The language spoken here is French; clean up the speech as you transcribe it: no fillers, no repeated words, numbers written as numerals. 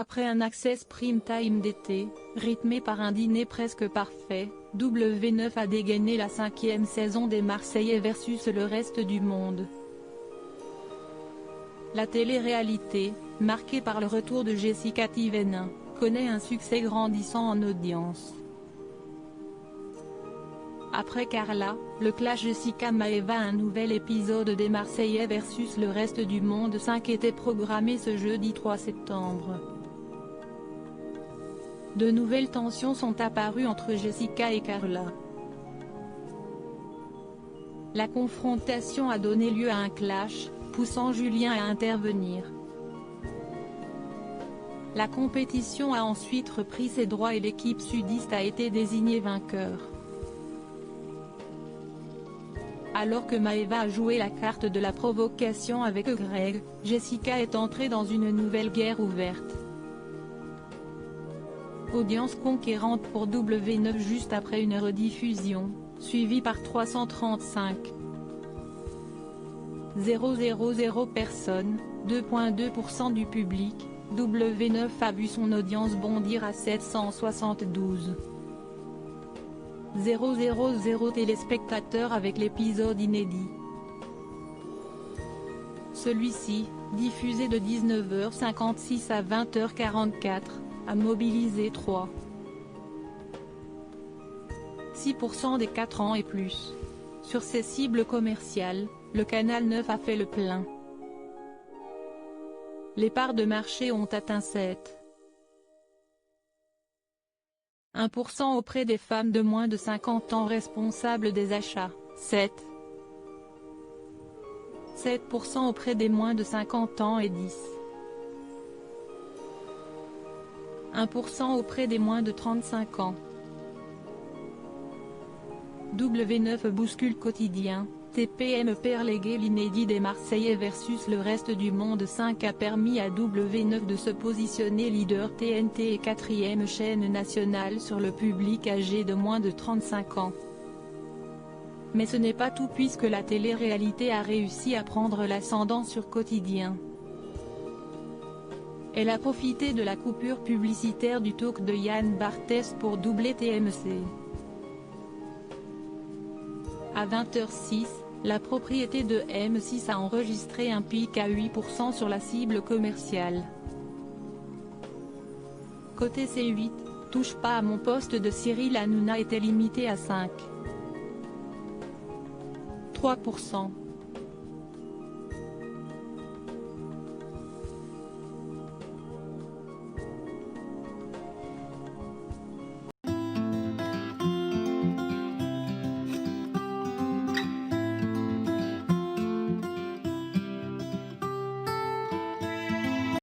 Après un access prime time d'été, rythmé par un dîner presque parfait, W9 a dégainé la 5e saison des Marseillais versus le reste du monde. La télé-réalité, marquée par le retour de Jessica Thivenin, connaît un succès grandissant en audience. Après Carla, le clash Jessica-Maeva, un nouvel épisode des Marseillais versus le reste du monde 5 était programmé ce jeudi 3 septembre. De nouvelles tensions sont apparues entre Jessica et Carla. La confrontation a donné lieu à un clash, poussant Julien à intervenir. La compétition a ensuite repris ses droits et l'équipe sudiste a été désignée vainqueur. Alors que Maeva a joué la carte de la provocation avec Greg, Jessica est entrée dans une nouvelle guerre ouverte. Audience conquérante pour W9 juste après une rediffusion, suivie par 335 000 personnes, 2,2% du public. W9 a vu son audience bondir à 772 000 téléspectateurs avec l'épisode inédit. Celui-ci, diffusé de 19h56 à 20h44, a mobilisé 3,6% des 4 ans et plus. Sur ses cibles commerciales, le Canal 9 a fait le plein. Les parts de marché ont atteint 7,1% auprès des femmes de moins de 50 ans responsables des achats, 7% auprès des moins de 50 ans et 10,1% auprès des moins de 35 ans. W9 bouscule quotidien, TPMP relégué. L'inédit des Marseillais versus le reste du monde 5 a permis à W9 de se positionner leader TNT et 4e chaîne nationale sur le public âgé de moins de 35 ans. Mais ce n'est pas tout puisque la télé-réalité a réussi à prendre l'ascendant sur quotidien. Elle a profité de la coupure publicitaire du talk de Yann Barthès pour doubler TMC. À 20h06, la propriété de M6 a enregistré un pic à 8% sur la cible commerciale. Côté C8, touche pas à mon poste de Cyril Hanouna était limité à 5,3%.